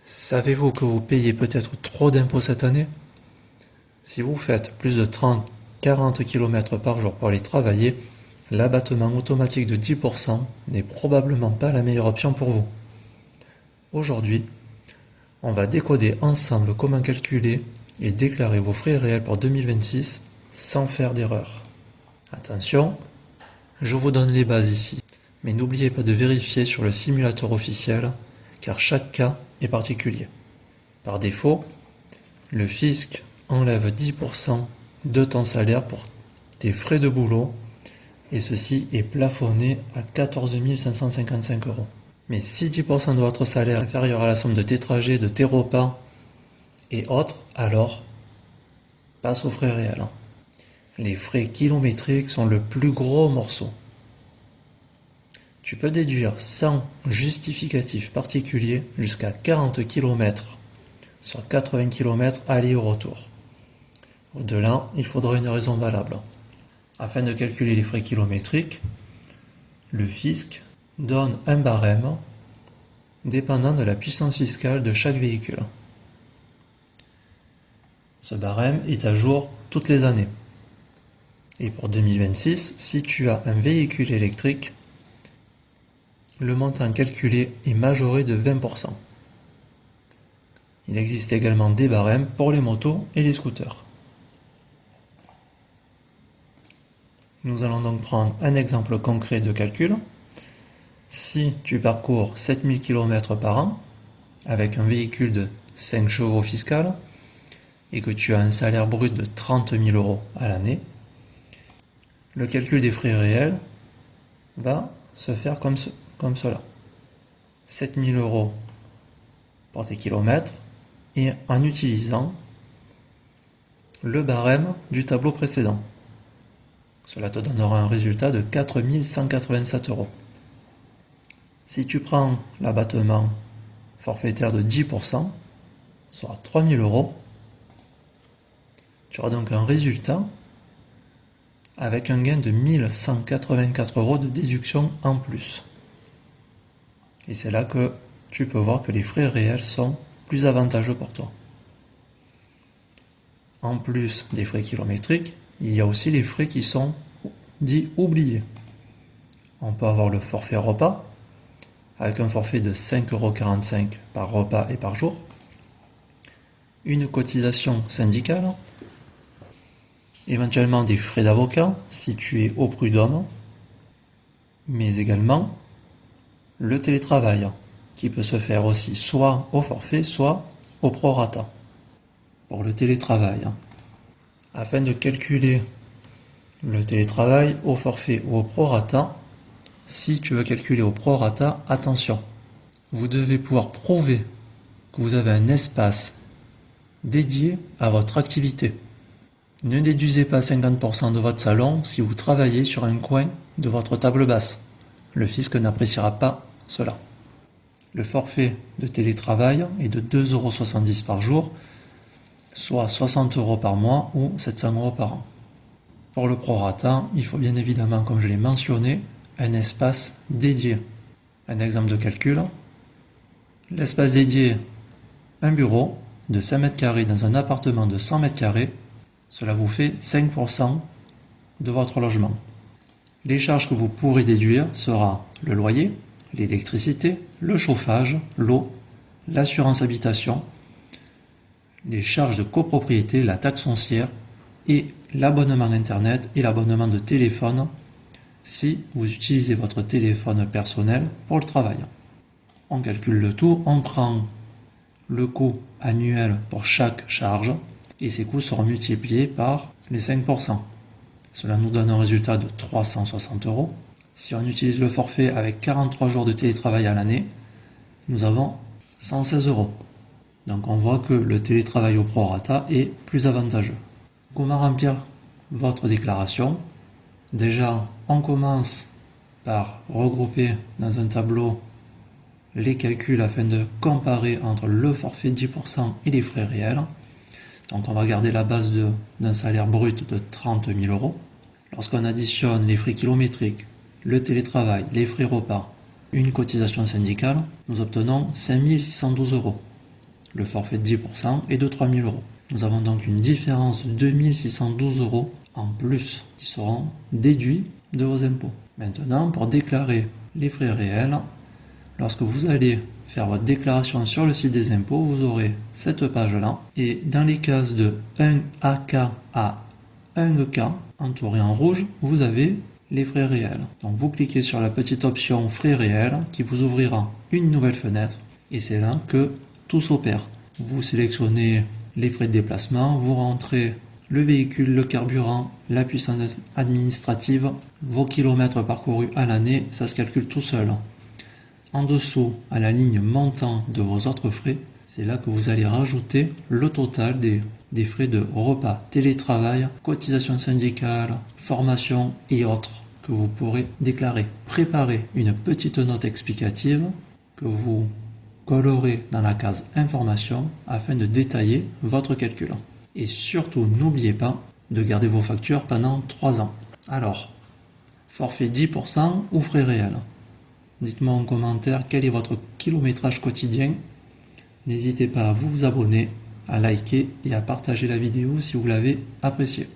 Savez-vous que vous payez peut-être trop d'impôts cette année? Si vous faites plus de 30-40 km par jour pour aller travailler, l'abattement automatique de 10% n'est probablement pas la meilleure option pour vous. Aujourd'hui, on va décoder ensemble comment calculer et déclarer vos frais réels pour 2026 sans faire d'erreur. Attention, je vous donne les bases ici, mais n'oubliez pas de vérifier sur le simulateur officiel car chaque cas est particulier. Par défaut, le fisc enlève 10% de ton salaire pour tes frais de boulot et ceci est plafonné à 14 555 euros. Mais si 10% de votre salaire est inférieur à la somme de tes trajets, de tes repas et autres, alors passe aux frais réels. Les frais kilométriques sont le plus gros morceau. Tu peux déduire sans justificatif particulier jusqu'à 40 km sur 80 km aller et retour. Au-delà, il faudra une raison valable. Afin de calculer les frais kilométriques, le fisc donne un barème dépendant de la puissance fiscale de chaque véhicule. Ce barème est à jour toutes les années. Et pour 2026, si tu as un véhicule électrique, le montant calculé est majoré de 20%. Il existe également des barèmes pour les motos et les scooters. Nous allons donc prendre un exemple concret de calcul. Si tu parcours 7000 km par an avec un véhicule de 5 chevaux fiscal et que tu as un salaire brut de 30 000 euros à l'année, le calcul des frais réels va se faire comme cela. 7 000 euros pour tes kilomètres et en utilisant le barème du tableau précédent. Cela te donnera un résultat de 4 187 euros. Si tu prends l'abattement forfaitaire de 10%, soit 3 000 euros, tu auras donc un résultat avec un gain de 1 184 euros de déduction en plus. Et c'est là que tu peux voir que les frais réels sont plus avantageux pour toi. En plus des frais kilométriques, il y a aussi les frais qui sont dits oubliés. On peut avoir le forfait repas, avec un forfait de 5,45 € par repas et par jour, une cotisation syndicale, éventuellement des frais d'avocat si tu es au prud'homme, mais également le télétravail qui peut se faire aussi soit au forfait, soit au prorata. Pour le télétravail, afin de calculer le télétravail au forfait ou au prorata, si tu veux calculer au prorata, attention, vous devez pouvoir prouver que vous avez un espace dédié à votre activité. Ne déduisez pas 50% de votre salon si vous travaillez sur un coin de votre table basse. Le fisc n'appréciera pas cela. Le forfait de télétravail est de 2,70 € par jour, soit 60 € par mois ou 700 € par an. Pour le prorata, il faut bien évidemment, comme je l'ai mentionné, un espace dédié. Un exemple de calcul, l'espace dédié, un bureau de 5 mètres carrés dans un appartement de 100 mètres carrés, cela vous fait 5% de votre logement. Les charges que vous pourrez déduire sera le loyer, l'électricité, le chauffage, l'eau, l'assurance habitation, les charges de copropriété, la taxe foncière et l'abonnement internet et l'abonnement de téléphone si vous utilisez votre téléphone personnel pour le travail. On calcule le tout, on prend le coût annuel pour chaque charge et ces coûts seront multipliés par les 5%. Cela nous donne un résultat de 360 €. Si on utilise le forfait avec 43 jours de télétravail à l'année, nous avons 116 €. Donc on voit que le télétravail au prorata est plus avantageux. Comment remplir votre déclaration? Déjà, on commence par regrouper dans un tableau les calculs afin de comparer entre le forfait 10% et les frais réels. Donc on va garder la base d'un salaire brut de 30 000 €. Lorsqu'on additionne les frais kilométriques, le télétravail, les frais repas, une cotisation syndicale, nous obtenons 5 612 €. Le forfait de 10% est de 3 000 euros. Nous avons donc une différence de 2 612 euros en plus qui seront déduits de vos impôts. Maintenant, pour déclarer les frais réels, lorsque vous allez faire votre déclaration sur le site des impôts, vous aurez cette page-là. Et dans les cases de 1AK à 1K, entouré en rouge, vous avez les frais réels. Donc vous cliquez sur la petite option frais réels qui vous ouvrira une nouvelle fenêtre. Et c'est là que tout s'opère. Vous sélectionnez les frais de déplacement, vous rentrez le véhicule, le carburant, la puissance administrative, vos kilomètres parcourus à l'année, ça se calcule tout seul. En dessous, à la ligne montant de vos autres frais, c'est là que vous allez rajouter le total des frais de repas, télétravail, cotisation syndicale, formation et autres que vous pourrez déclarer. Préparez une petite note explicative que vous collerez dans la case information afin de détailler votre calcul. Et surtout, n'oubliez pas de garder vos factures pendant 3 ans. Alors, forfait 10% ou frais réels? Dites-moi en commentaire quel est votre kilométrage quotidien. N'hésitez pas à vous abonner, à liker et à partager la vidéo si vous l'avez appréciée.